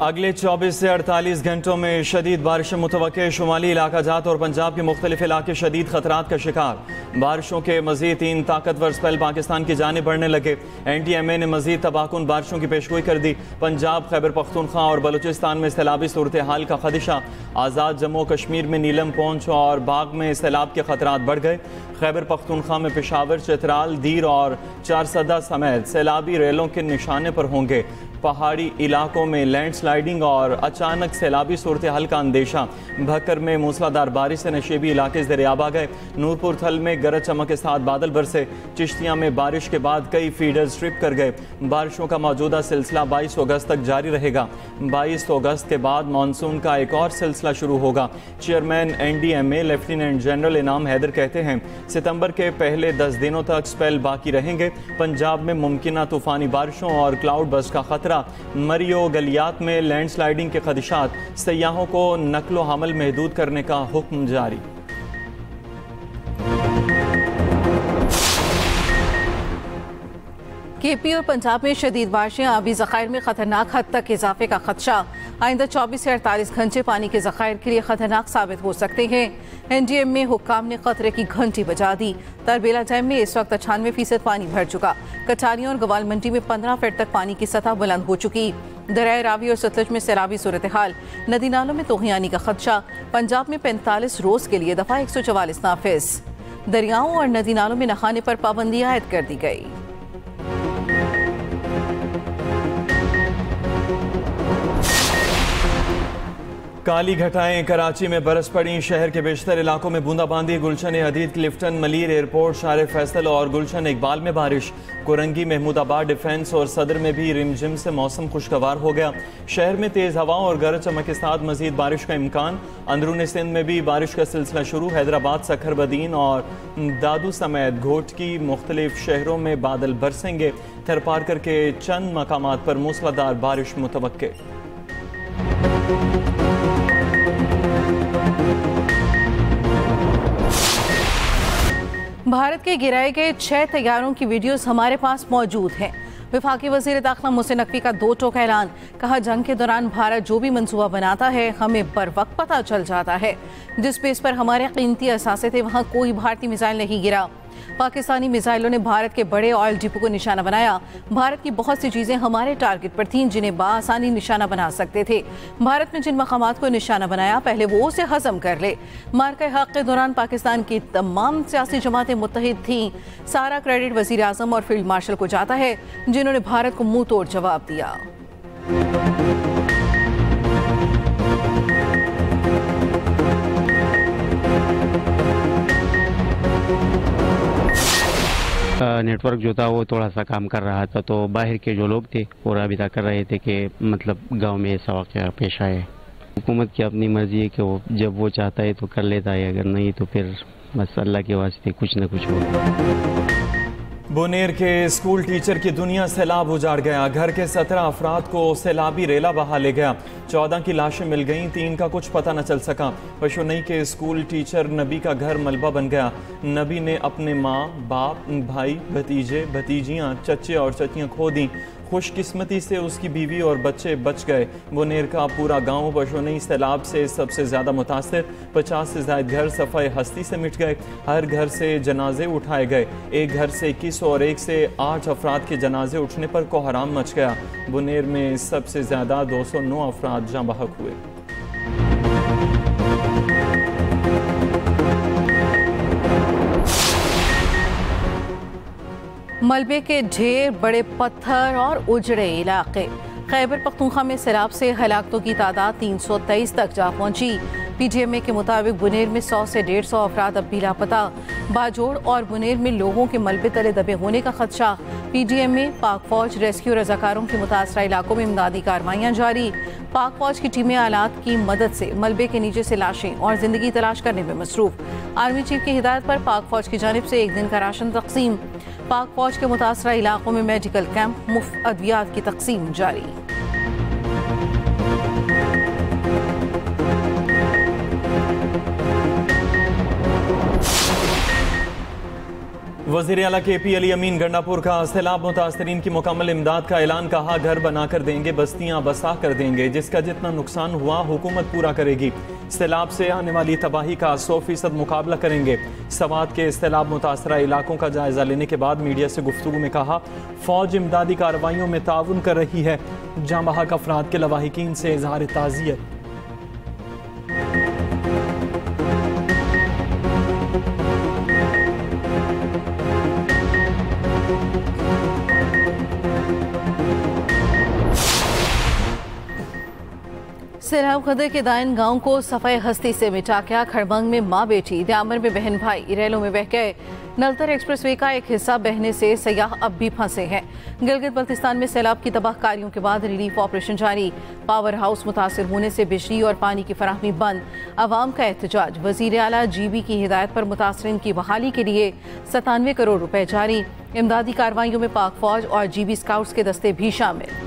अगले 24 से 48 घंटों में शदीद बारिशें मुतवक्के। शुमाली इलाका जात और पंजाब के मुख्तलिफ इलाके शदीद खतरात का शिकार। बारिशों के मजीद 3 ताकतवर स्पेल पाकिस्तान की जानिब बढ़ने लगे। NTMA ने मजीद तबाहकुन बारिशों की पेशगोई कर दी। पंजाब, खैबर पख्तूनख्वा और बलूचिस्तान में सैलाबी सूरत हाल का खदशा। आज़ाद जम्मू कश्मीर में नीलम, पौंछ और बाग में सैलाब के खतरात बढ़ गए। खैबर पख्तूनख्वा में पेशावर, चित्राल, दीर और चारसदा समेत सैलाबी रेलों के निशाने पर होंगे। पहाड़ी इलाकों में लैंडस्लाइडिंग और अचानक सैलाबी सूरत हाल का अंदेशा। भक्कर में मूसलाधार बारिश से नशेबी इलाके दरियाब आ गए। नूरपुर थल में गरज चमक के साथ बादल बरसे। चिश्तिया में बारिश के बाद कई फीडर्स ट्रिप कर गए। बारिशों का मौजूदा सिलसिला 22 अगस्त तक जारी रहेगा। 22 अगस्त के बाद मानसून का एक और सिलसिला शुरू होगा। चेयरमैन NDMA लेफ्टिनेंट जनरल इनाम हैदर कहते हैं सितंबर के पहले 10 दिनों तक स्पेल बाकी रहेंगे। पंजाब में मुमकिन तूफानी बारिशों और क्लाउड बस्ट का खतरा। मरियो गलियात में लैंडस्लाइडिंग के खदशात। सयाहों को नकलो हमल महदूद करने का हुक्म जारी। KP और पंजाब में शदीद बारिशें, आबी ज़खायर में खतरनाक हद तक इजाफे का खदशा। आइंदा 24 से 48 घंटे पानी के ज़खायर के लिए खतरनाक साबित हो सकते हैं। NDMA में हुक्काम ने खतरे की घंटी बजा दी। तरबेला डैम में इस वक्त 96% पानी भर चुका। कटारियों और गवाल मंडी में 15 फीट तक पानी की सतह बुलंद हो चुकी। दरिया रावी और सतलुज में सैलाबी सूरत हाल। नदी नालों में तोहियानी का खदशा। पंजाब में 45 रोज के लिए दफा 144 नाफिज। दरियाओं और नदी नालों में नहाने पर पाबंदी आयद कर दी गई। काली घटाएं कराची में बरस पड़ी। शहर के बेशतर इलाकों में बूंदाबांदी। गुलशन हदीद, क्लिफ्टन, मलीर एयरपोर्ट, शार फैसल और गुलशन इकबाल में बारिश। कुरंगी, महमूदाबाद, डिफेंस और सदर में भी रिमझिम से मौसम खुशगवार हो गया। शहर में तेज हवा और गरज चमक के साथ मजीद बारिश का इम्कान। अंदरून सिंध में भी बारिश का सिलसिला शुरू। हैदराबाद, सखरबदीन और दादू समेत घोटकी मुख्तलिफ शहरों में बादल बरसेंगे। थरपारकर के चंद मकामात पर मूसलाधार बारिश मुतवक्के। भारत के गिराए गए 6 तैयारों की वीडियोस हमारे पास मौजूद हैं। वफाकी वज़ीर दाखिला मोहसिन नकवी का 2 टोक ऐलान। कहा, जंग के दौरान भारत जो भी मंसूबा बनाता है हमें बर वक्त पता चल जाता है। जिस बेस पर हमारे कीमती असासे थे वहाँ कोई भारतीय मिसाइल नहीं गिरा। पाकिस्तानी मिसाइलों ने भारत के बड़े ऑयल डिपो को निशाना बनाया। भारत की बहुत सी चीज़ें हमारे टारगेट पर थीं जिन्हें बाआसानी निशाना बना सकते थे। भारत ने जिन मकामात को निशाना बनाया पहले वो उसे हजम कर ले। मार्का हक के दौरान पाकिस्तान की तमाम सियासी जमातें मुत्तहिद थीं। सारा क्रेडिट वज़ीर आज़म और फील्ड मार्शल को जाता है जिन्होंने भारत को मुंह तोड़ जवाब दिया। नेटवर्क जो था वो थोड़ा सा काम कर रहा था, तो बाहर के जो लोग थे वो राबिता कर रहे थे कि मतलब गांव में ऐसा वाक़या पेश आया है। हुकूमत की अपनी मर्जी है कि वो जब वो चाहता है तो कर लेता है, अगर नहीं तो फिर बस अल्लाह के वास्ते कुछ न कुछ होगा। बुनेर के स्कूल टीचर की दुनिया सैलाब उजाड़ गया। घर के 17 अफराद को सैलाबी रेला बहा ले गया। 14 की लाशें मिल गईं, 3 का कुछ पता न चल सका। पशुनई के स्कूल टीचर नबी का घर मलबा बन गया। नबी ने अपने माँ, बाप, भाई, भतीजे, भतीजियाँ, चचे और चचियाँ खो दी। खुशकिस्मती से उसकी बीवी और बच्चे बच गए। बुनेर का पूरा गांव पशुनई सैलाब से सबसे ज़्यादा मुतासर। 50 से ज़ायद घर सफ़ाई हस्ती से मिट गए। हर घर से जनाजे उठाए गए। एक घर से 21 और एक से 8 अफराद के जनाजे उठने पर कोहराम मच गया। बुनेर में सबसे ज़्यादा 209 अफराद जाँ बहक हुए। मलबे के ढेर, बड़े पत्थर और उजड़े इलाके। खैबर पख्तूनख्वा में सैलाब से हलाकतों की तादाद 323 तक जा पहुंची। PGMA के मुताबिक बुनेर में 100 से 150 अफराद अब भी लापता। बाजोड़ और बुनेर में लोगों के मलबे तले दबे होने का खदशा। PGMA, पाक फौज, रेस्क्यू रजाकारों के मुतासरा इलाकों में इमदादी कार्रवाइयाँ जारी। पाक फौज की टीमें आलात की मदद से मलबे के नीचे से लाशें और जिंदगी तलाश करने में मसरूफ। आर्मी चीफ की हिदायत पर पाक फौज की जानिब से 1 दिन का राशन तकसीम। पाक फौज के मुतासरा इलाकों में मेडिकल कैंप, मुफ्त अद्वियात की तकसीम जारी। वज़ीर आला KP अली अमीन गंडापुर का सैलाब मुतासरीन की मुकम्मल इमदाद का ऐलान। कहा, घर बनाकर देंगे, बस्तियां बसा कर देंगे, जिसका जितना नुकसान हुआ हुकूमत पूरा करेगी। सैलाब से आने वाली तबाही का 100% मुकाबला करेंगे। सवात के सैलाब मुतासरा इलाकों का जायजा लेने के बाद मीडिया से गुफ्तगू में कहा, फौज इमदादी कार्रवाइयों में ताउन कर रही है। जाँ बहक अफराद के लवाहिकीन से इजहार ताज़ियत। सैलाब खदे के दायन गांव को सफ़ाई हस्ती से मिटा क्या। खड़बंग में माँ बेटी, द्यामर में बहन भाई, इरेलो में बह गए। नलतर एक्सप्रेसवे का एक हिस्सा बहने से सयाह अब भी फंसे हैं। गिलगित बल्तिस्तान में सैलाब की तबाहकारियों के बाद रिलीफ ऑपरेशन जारी। पावर हाउस मुतासिर होने से बिजली और पानी की फराहमी बंद। अवाम का एहतजाज। वज़ीर आला GB की हिदायत पर मुतासरीन की बहाली के लिए 97 करोड़ रुपए जारी। इमदादी कार्रवाइयों में पाक फौज और GB स्काउट्स के दस्ते भी शामिल।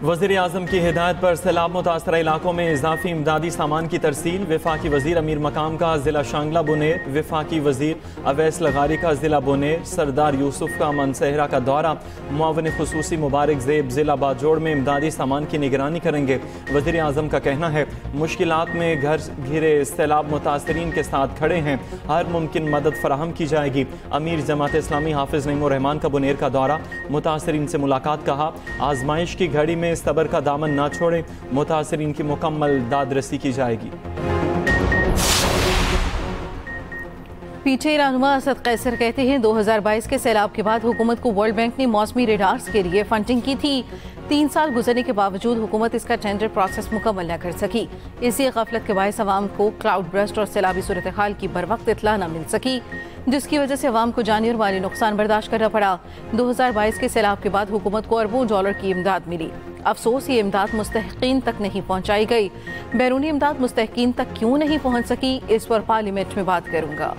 वज़ीर आज़म की हिदायत पर सैलाब मुतासरा इलाकों में इजाफी इमदादी सामान की तरसील। वफाकी वज़ीर अमीर मकाम का ज़िला शांगला बुनेर, वफाकी वज़ीर अवैस लगारी का ज़िला बुनेर, सरदार यूसुफ का मनसहरा का दौरा। मुआविन खुसूसी मुबारक ज़ेब ज़िला बाजोड़ में इमदादी सामान की निगरानी करेंगे। वज़ीर आज़म का कहना है, मुश्किलात में घर घिरे सैलाब मुतासरीन के साथ खड़े हैं, हर मुमकिन मदद फराहम की जाएगी। अमीर जमात इस्लामी हाफिज़ नईमुर रहमान का बुनेर का दौरा, मुतासरीन से मुलाकात। कहा, आजमाइश की घड़ी में सबर का दामन ना छोड़ें, मुतासरीन की मुकम्मल दादरसी की जाएगी। पीछे रहनुमा असद कैसर कहते हैं, 2022 के सैलाब के बाद हुकूमत को वर्ल्ड बैंक ने मौसमी रेडार्स के लिए फंडिंग की थी। 3 साल गुजरने के बावजूद हुकूमत इसका टेंडर प्रोसेस मुकम्मल न कर सकी। इसी गफलत के बायस अवाम को क्लाउड बर्स्ट और सैलाबी सूरत हाल की बर वक्त इतला न मिल सकी, जिसकी वजह से अवाम को जानी और माली नुकसान बर्दाश्त करना पड़ा। 2022 के सैलाब के बाद हुकूमत को अरबों डॉलर की इमदाद मिली। अफसोस, ये इमदाद मुस्तहिकीन तक नहीं पहुँचाई गई। बैरूनी इमदाद मुस्तहिकीन तक क्यों नहीं पहुँच सकी, इस पर पार्लियामेंट में बात करूँगा।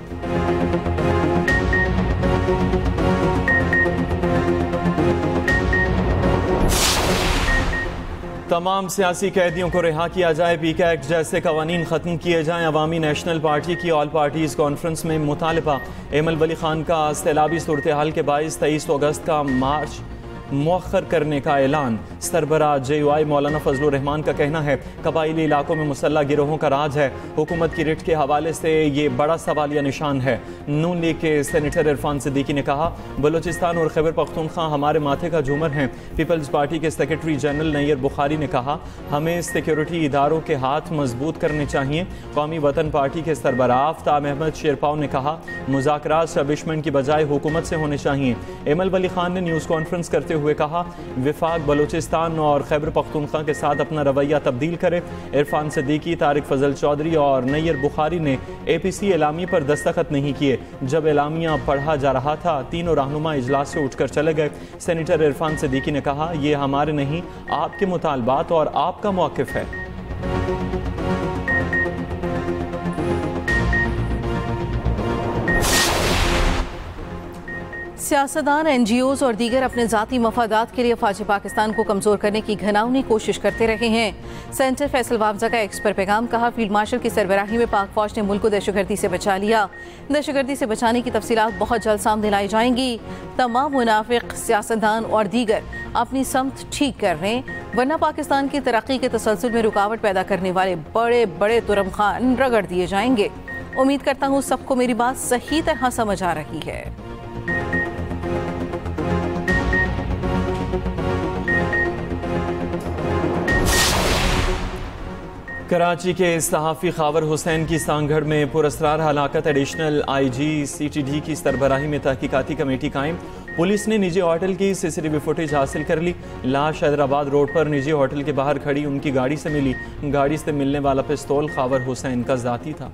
तमाम सियासी कैदियों को रिहा किया जाए, PK एक्ट जैसे कवानीन ख़त्म किए जाएं। अवामी नेशनल पार्टी की ऑल पार्टीज़ कॉन्फ्रेंस में मुतालबा। एमल वली खान का सैलाबी सूरत हाल के बायस 23 अगस्त का मार्च मौखर करने का ऐलान। सरबरा JUI मौलाना फजलुर रहमान का कहना है, कबाइली इलाकों में मुसल्ला गिरोहों का राज है। हुकूमत की रिट के हवाले से ये बड़ा सवालिया निशान है। नून लीग के सेनेटर इरफान सिद्दीकी ने कहा, बलूचिस्तान और खैबर पख्तूनख्वा हमारे माथे का झूमर हैं। पीपल्स पार्टी के सेक्रेटरी जनरल नैयर बुखारी ने कहा, हमें सिक्योरिटी इदारों के हाथ मजबूत करने चाहिए। कौमी वतन पार्टी के सरबराह आफ्ताब अहमद शेरपाव ने कहा, मुज़ाकरात स्टैब्लिशमेंट की बजाय हुकूमत से होने चाहिए। एमल वली खान ने न्यूज़ कॉन्फ्रेंस करते हुए कहा, विफाक बलूचिस्तान और खैबर पख्तूनख्वा के साथ अपना रवैया तब्दील करे। इरफान सिद्दीकी, तारिक फजल चौधरी और नैयर बुखारी ने APC एलामिया पर दस्तखत नहीं किए। जब एलामिया पढ़ा जा रहा था, तीनों रहनुमा इजलास से उठकर चले गए। सेनेटर इरफान सिद्दीकी ने कहा, यह हमारे नहीं, आपके मुतालबात और आपका मौक़िफ़ है। सियासतदान, NGOs और दीगर अपने ज़ाती मफादात के लिए फ़ौज पाकिस्तान को कमज़ोर करने की घिनौनी कोशिश करते रहे हैं। सेंटर फैसल वाफजा का एक्स पर पैगाम। कहा, फील्ड मार्शल की सरबराही में पाक फौज ने मुल्क को दहशतगर्दी से बचा लिया। दहशतगर्दी से बचाने की तफसीलात बहुत जल्द सामने लाई जाएंगी। तमाम मुनाफिक सियासतदान और दीगर अपनी समत ठीक कर रहे हैं, वरना पाकिस्तान की तरक्की के तसलसल में रुकावट पैदा करने वाले बड़े बड़े तुरम खान रगड़ दिए जाएंगे। उम्मीद करता हूँ सबको मेरी बात सही तरह समझ आ रही है। कराची के सहाफ़ी खावर हुसैन की सांगढ़ में पुरस्रार हलाकत। एडिशनल IG CTD की सरबराही में तहकीकाती कमेटी कायम। पुलिस ने निजी होटल की CCTV फुटेज हासिल कर ली। लाश हैदराबाद रोड पर निजी होटल के बाहर खड़ी उनकी गाड़ी से मिली। गाड़ी से मिलने वाला पिस्तौल खावर हुसैन का ज़ाती था।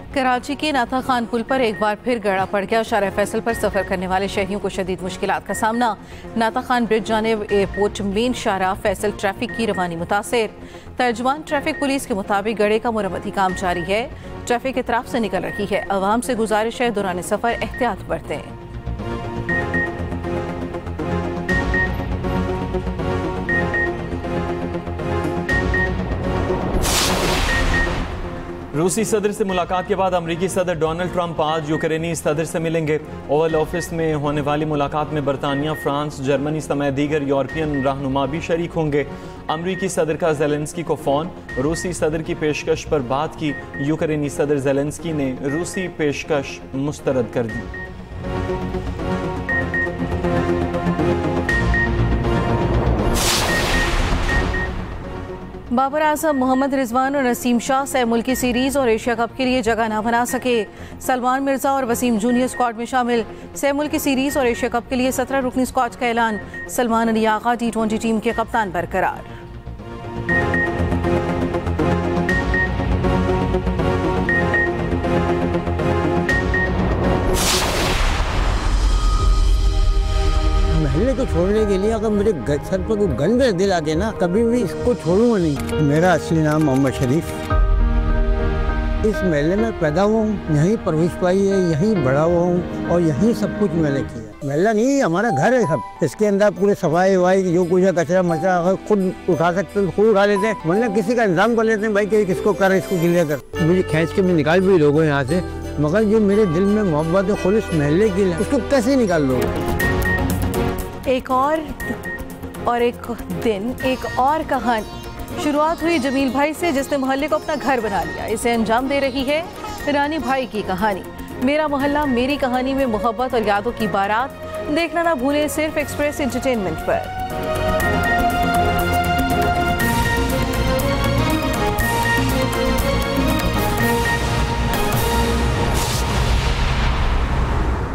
कराची के नाथा खान पुल पर एक बार फिर गड़ा पड़ गया। शारा फैसल पर सफ़र करने वाले शहरियों को शदीद मुश्किलात का सामना। नाथा खान ब्रिज जानिब एयरपोर्ट मेन शारा फैसल ट्रैफिक की रवानी मुतासिर। तर्जुमान ट्रैफिक पुलिस के मुताबिक गड़े का मुरम्मती काम जारी है। ट्रैफिक इतराफ से निकल रही है। अवाम से गुजारिश है दौरान सफर एहतियात बरतें। रूसी सदर से मुलाकात के बाद अमरीकी सदर डोनाल्ड ट्रंप आज यूक्रेनी सदर से मिलेंगे। ओवल ऑफिस में होने वाली मुलाकात में बरतानिया, फ्रांस, जर्मनी समेत दीगर यूरोपियन रहनुमा भी शरीक होंगे। अमरीकी सदर का ज़ेलेंस्की को फ़ोन, रूसी सदर की पेशकश पर बात की। यूक्रेनी सदर ज़ेलेंस्की ने रूसी पेशकश मुस्तरद कर दी। बाबर आजम, मोहम्मद रिजवान और नसीम शाह सह मुल्की सीरीज और एशिया कप के लिए जगह न बना सके। सलमान मिर्जा और वसीम जूनियर स्क्वाड में शामिल। सह मुल्की सीरीज और एशिया कप के लिए 17 रुकनी स्क्वाड का ऐलान। सलमान अली आगा T20 टीम के कप्तान बरकरार। महल्ले को छोड़ने के लिए अगर मेरे सर पर कोई गन कर दिला के ना, कभी भी इसको छोड़ूंगा नहीं। मेरा असली नाम मोहम्मद शरीफ। इस महल्ले में पैदा हुआ हूँ, यहीं परवरिश पाई है, यहीं बड़ा हुआ हूँ और यहीं सब कुछ मैंने किया। महल्ला नहीं, हमारा घर है सब। इसके अंदर पूरे सफाई वफाई जो कुछ है, कचरा मचरा अगर खुद उठा सकते तो खुद उठा लेते हैं, वरना किसी का इंतजाम कर लेते हैं। भाई कि किसको कर, इसको क्लियर कर। मुझे खींच के मैं निकाल भी लोगों यहाँ से, मगर जो मेरे दिल में मोहब्बत है खुलिस महल्ले की, उसको कैसे निकाल लोगे। एक दिन एक और कहानी। शुरुआत हुई जमील भाई से, जिसने मोहल्ले को अपना घर बना लिया। इसे अंजाम दे रही है रानी भाई की कहानी। मेरा मोहल्ला मेरी कहानी में मोहब्बत और यादों की बारात। देखना ना भूलें सिर्फ एक्सप्रेस एंटरटेनमेंट पर।